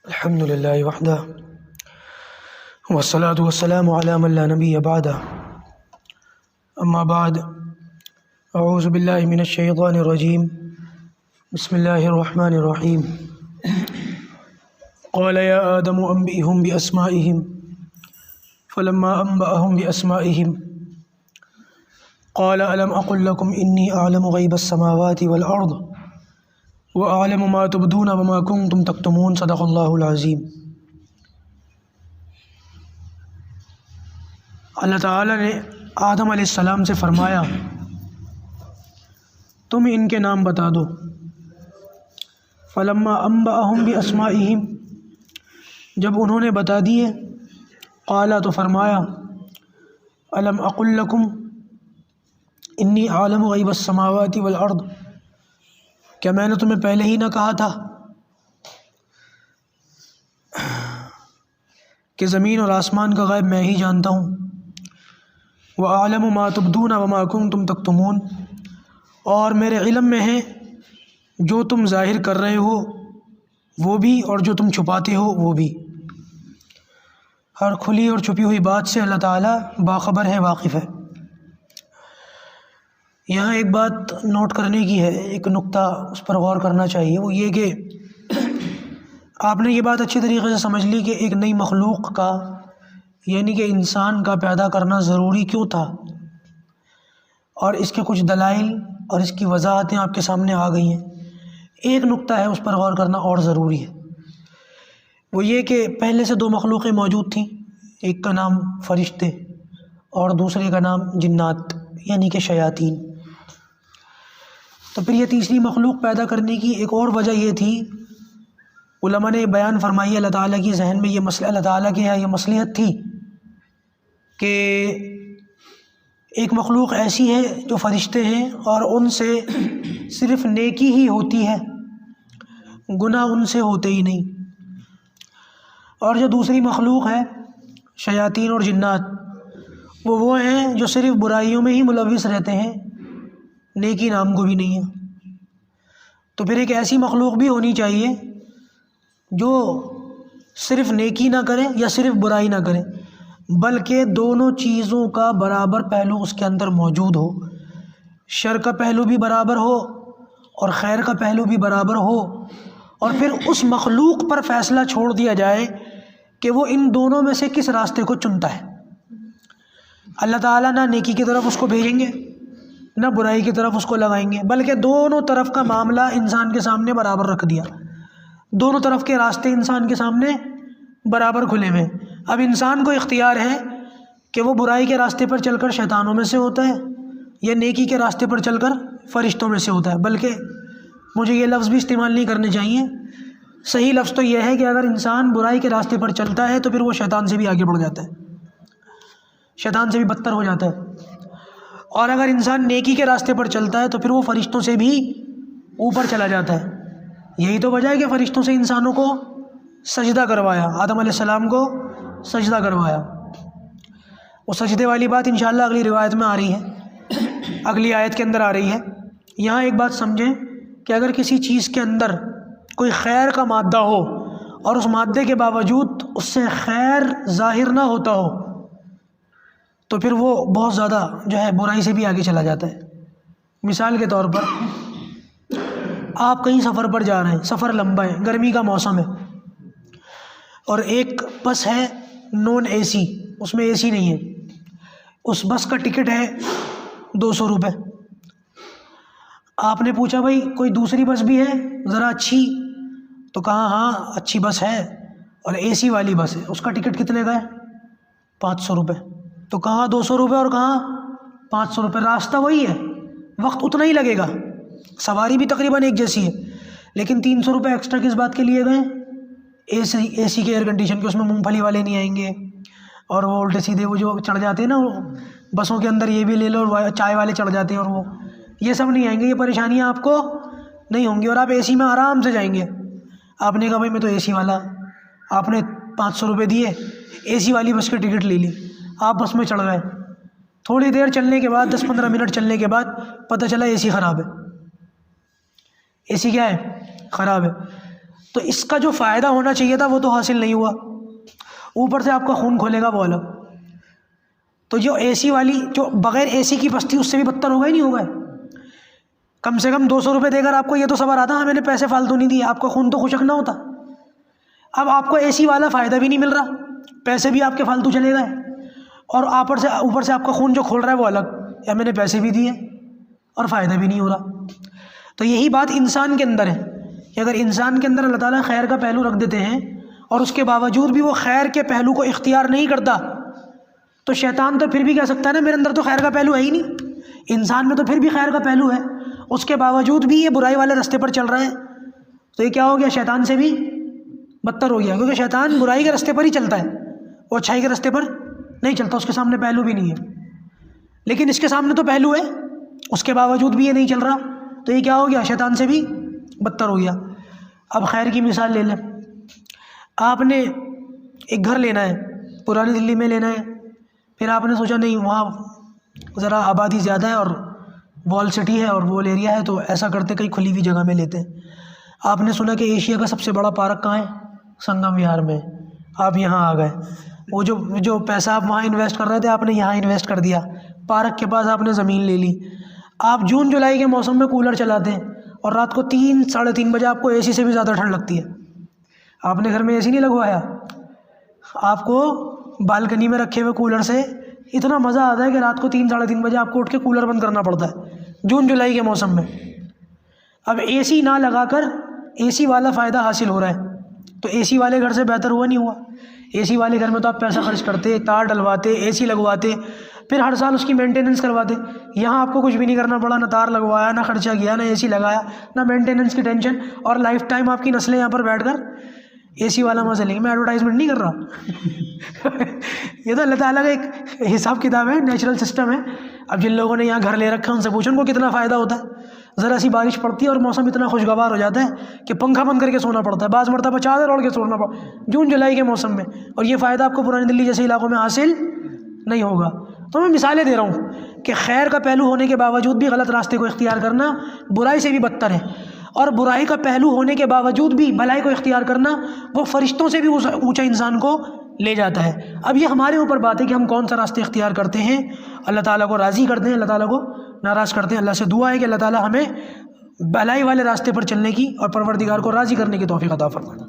الحمد للہ وحدہ والصلاة والسلام علی من لا نبی بعدہ اما بعد اعوذ باللہ من الشیطان الرجیم بسم اللہ الرحمن الرحیم قال یا آدم انبئهم بأسمائهم فلما انبأهم بأسمائهم قال الم اقل لكم انی اعلم غیب السماوات والارض وَأَعْلَمُ مَا تُبْدُونَ وَمَا كُنْتُمْ تَكْتُمُونَ صدق اللہ العظیم۔ اللہ تعالیٰ نے آدم علیہ السلام سے فرمایا تم ان کے نام بتا دو۔ فَلَمَّا أَنبَأَهُمْ بِأَسْمَائِهِمْ جب انہوں نے بتا دیے، قَالَ تو فرمایا أَلَمْ أَقُلْ لَكُمْ إِنِّي أَعْلَمُ غَيْبَ السَّمَاوَاتِ وَالْأَرْضِ کیا میں نے تمہیں پہلے ہی نہ کہا تھا کہ زمین اور آسمان کا غیب میں ہی جانتا ہوں؟ وَأَعْلَمُ مَا تُبْدُونَ وَمَا كُنْتُمْ تَكْتُمُونَ اور میرے علم میں ہے جو تم ظاہر کر رہے ہو وہ بھی اور جو تم چھپاتے ہو وہ بھی۔ ہر کھلی اور چھپی ہوئی بات سے اللہ تعالیٰ باخبر ہے، واقف ہے۔ یہاں ایک بات نوٹ کرنے کی ہے، ایک نقطہ اس پر غور کرنا چاہیے، وہ یہ کہ آپ نے یہ بات اچھی طریقے سے سمجھ لی کہ ایک نئی مخلوق کا یعنی کہ انسان کا پیدا کرنا ضروری کیوں تھا، اور اس کے کچھ دلائل اور اس کی وضاحتیں آپ کے سامنے آ گئی ہیں۔ ایک نقطہ ہے اس پر غور کرنا اور ضروری ہے، وہ یہ کہ پہلے سے دو مخلوقیں موجود تھیں، ایک کا نام فرشتے اور دوسرے کا نام جنات یعنی کہ شیاطین۔ تو پھر یہ تیسری مخلوق پیدا کرنے کی ایک اور وجہ یہ تھی، علماء نے بیان فرمائی، اللہ تعالیٰ کی ذہن میں یہ مسئلہ، اللہ تعالیٰ کے یہاں یہ مصلحت تھی کہ ایک مخلوق ایسی ہے جو فرشتے ہیں اور ان سے صرف نیکی ہی ہوتی ہے، گناہ ان سے ہوتے ہی نہیں، اور جو دوسری مخلوق ہے شیاطین اور جنات وہ ہیں جو صرف برائیوں میں ہی ملوث رہتے ہیں، نیکی نام کو بھی نہیں ہے۔ تو پھر ایک ایسی مخلوق بھی ہونی چاہیے جو صرف نیکی نہ کرے یا صرف برائی نہ کرے، بلکہ دونوں چیزوں کا برابر پہلو اس کے اندر موجود ہو، شر کا پہلو بھی برابر ہو اور خیر کا پہلو بھی برابر ہو، اور پھر اس مخلوق پر فیصلہ چھوڑ دیا جائے کہ وہ ان دونوں میں سے کس راستے کو چنتا ہے۔ اللہ تعالیٰ نہ نیکی کی طرف اس کو بھیجیں گے نہ برائی کی طرف اس کو لگائیں گے، بلکہ دونوں طرف کا معاملہ انسان کے سامنے برابر رکھ دیا، دونوں طرف کے راستے انسان کے سامنے برابر کھلے ہوئے۔ اب انسان کو اختیار ہے کہ وہ برائی کے راستے پر چل کر شیطانوں میں سے ہوتا ہے یا نیکی کے راستے پر چل کر فرشتوں میں سے ہوتا ہے، بلکہ مجھے یہ لفظ بھی استعمال نہیں کرنے چاہیے، صحیح لفظ تو یہ ہے کہ اگر انسان برائی کے راستے پر چلتا ہے تو پھر وہ شیطان سے بھی آگے بڑھ جاتا ہے، شیطان سے بھی بدتر ہو جاتا ہے، اور اگر انسان نیکی کے راستے پر چلتا ہے تو پھر وہ فرشتوں سے بھی اوپر چلا جاتا ہے۔ یہی تو وجہ ہے کہ فرشتوں سے انسانوں کو سجدہ کروایا، آدم علیہ السلام کو سجدہ کروایا۔ وہ سجدے والی بات انشاءاللہ اگلی روایت میں آ رہی ہے، اگلی آیت کے اندر آ رہی ہے۔ یہاں ایک بات سمجھیں کہ اگر کسی چیز کے اندر کوئی خیر کا مادہ ہو اور اس مادے کے باوجود اس سے خیر ظاہر نہ ہوتا ہو تو پھر وہ بہت زیادہ جو ہے برائی سے بھی آگے چلا جاتا ہے۔ مثال کے طور پر آپ کہیں سفر پر جا رہے ہیں، سفر لمبا ہے، گرمی کا موسم ہے، اور ایک بس ہے نون اے سی، اس میں اے سی نہیں ہے، اس بس کا ٹکٹ ہے 200 روپے۔ آپ نے پوچھا بھائی کوئی دوسری بس بھی ہے ذرا اچھی؟ تو کہا ہاں اچھی بس ہے اور اے سی والی بس ہے، اس کا ٹکٹ کتنے کا ہے؟ 500 روپے۔ تو کہاں 200 روپے اور کہاں 500 روپے، راستہ وہی ہے، وقت اتنا ہی لگے گا، سواری بھی تقریباً ایک جیسی ہے، لیکن 300 روپے ایکسٹرا کس بات کے لیے گئے؟ اے سی کے ایئر کنڈیشن کے، اس میں مونگ پھلی والے نہیں آئیں گے، اور وہ الٹے سیدھے وہ جو چڑھ جاتے ہیں نا وہ بسوں کے اندر، یہ بھی لے لو، اور چائے والے چڑھ جاتے ہیں، اور وہ یہ سب نہیں آئیں گے، یہ پریشانیاں آپ کو نہیں ہوں گی، اور آپ اے سی میں آرام سے جائیں گے۔ آپ نے کہا بھائی میں تو اے سی والا، آپ نے 500 روپے دیے، اے سی والی بس کی ٹکٹ لے لی، آپ بس میں چڑھ گئے، تھوڑی دیر چلنے کے بعد 10-15 منٹ چلنے کے بعد پتہ چلا اے سی خراب ہے، اے سی کیا ہے؟ خراب ہے۔ تو اس کا جو فائدہ ہونا چاہیے تھا وہ تو حاصل نہیں ہوا، اوپر سے آپ کا خون کھولے گا وہ الگ۔ تو جو اے سی والی، جو بغیر اے سی کی بستی، اس سے بھی بدتر ہوگا ہی نہیں ہوگا؟ کم سے کم 200 روپے دے کر آپ کو یہ تو صبر آتا ہاں میں نے پیسے فالتو نہیں دیے، آپ کا خون تو خشک نہ ہوتا۔ اب آپ کو اے سی والا فائدہ بھی نہیں مل رہا، پیسے بھی آپ کے فالتو چلے گئے، اور اوپر سے آپ کا خون جو کھول رہا ہے وہ الگ، یا میں نے پیسے بھی دیے اور فائدہ بھی نہیں ہو رہا۔ تو یہی بات انسان کے اندر ہے کہ اگر انسان کے اندر اللہ تعالیٰ خیر کا پہلو رکھ دیتے ہیں اور اس کے باوجود بھی وہ خیر کے پہلو کو اختیار نہیں کرتا، تو شیطان تو پھر بھی کہہ سکتا ہے نا میرے اندر تو خیر کا پہلو ہے ہی نہیں، انسان میں تو پھر بھی خیر کا پہلو ہے، اس کے باوجود بھی یہ برائی والے راستے پر چل رہا ہے، تو یہ کیا ہو گیا؟ شیطان سے بھی بدتر ہو گیا، کیونکہ شیطان برائی کے راستے پر ہی چلتا ہے، وہ اچھائی کے راستے پر نہیں چلتا، اس کے سامنے پہلو بھی نہیں ہے۔ لیکن اس کے سامنے تو پہلو ہے، اس کے باوجود بھی یہ نہیں چل رہا، تو یہ کیا ہو گیا؟ شیطان سے بھی بدتر ہو گیا۔ اب خیر کی مثال لے لیں، آپ نے ایک گھر لینا ہے، پرانی دلی میں لینا ہے، پھر آپ نے سوچا نہیں وہاں ذرا آبادی زیادہ ہے اور وال سٹی ہے اور وال ایریا ہے، تو ایسا کرتے کہیں کھلی ہوئی جگہ میں لیتے ہیں۔ آپ نے سنا کہ ایشیا کا سب سے بڑا پارک کہاں ہے؟ سنگم وہار میں۔ آپ یہاں آ گئے، وہ جو پیسہ آپ وہاں انویسٹ کر رہے تھے آپ نے یہاں انویسٹ کر دیا، پارک کے پاس آپ نے زمین لے لی۔ آپ جون جولائی کے موسم میں کولر چلاتے ہیں اور رات کو 3 ساڑھے 3 بجے آپ کو اے سی سے بھی زیادہ ٹھنڈ لگتی ہے، آپ نے گھر میں اے سی نہیں لگوایا، آپ کو بالکنی میں رکھے ہوئے کولر سے اتنا مزہ آتا ہے کہ رات کو 3 ساڑھے 3 بجے آپ کو اٹھ کے کولر بند کرنا پڑتا ہے جون جولائی کے موسم میں۔ اب اے سی نہ لگا کر اے سی والا فائدہ حاصل ہو رہا ہے، تو اے سی والے گھر سے بہتر ہوا نہیں ہوا؟ اے سی والے گھر میں تو آپ پیسہ خرچ کرتے، تار ڈلواتے، اے سی لگواتے، پھر ہر سال اس کی مینٹیننس کرواتے۔ یہاں آپ کو کچھ بھی نہیں کرنا پڑا، نہ تار لگوایا، نہ خرچہ کیا، نہ اے سی لگایا، نہ مینٹیننس کی ٹینشن، اور لائف ٹائم آپ کی نسلیں یہاں پر بیٹھ کر اے سی والا مزہ لیں گے۔ میں ایڈورٹائزمنٹ نہیں کر رہا یہ تو اللہ تعالیٰ کا ایک حساب کتاب ہے، نیچرل سسٹم ہے۔ اب جن لوگوں نے یہاں گھر لے رکھا ہے ان سے پوچھو ان کو کتنا فائدہ ہوتا ہے، ذرا سی بارش پڑتی ہے اور موسم اتنا خوشگوار ہو جاتا ہے کہ پنکھا بند کر کے سونا پڑتا ہے، بعض مرتبہ چادر اوڑھ کے سونا پڑتا ہے جون جولائی کے موسم میں، اور یہ فائدہ آپ کو پرانی دلی جیسے علاقوں میں حاصل نہیں ہوگا۔ تو میں مثالیں دے رہا ہوں کہ خیر کا پہلو ہونے کے باوجود بھی غلط راستے کو اختیار کرنا برائی سے بھی بدتر ہے، اور برائی کا پہلو ہونے کے باوجود بھی بھلائی کو اختیار کرنا وہ فرشتوں سے بھی اونچا انسان کو لے جاتا ہے۔ اب یہ ہمارے اوپر بات ہے کہ ہم کون سا راستے اختیار کرتے ہیں، اللہ تعالیٰ کو راضی کرتے ہیں، اللہ تعالیٰ کو ناراض کرتے ہیں۔ اللہ سے دعا ہے کہ اللہ تعالیٰ ہمیں بھلائی والے راستے پر چلنے کی اور پروردگار کو راضی کرنے کی توفیق عطا فرمائے۔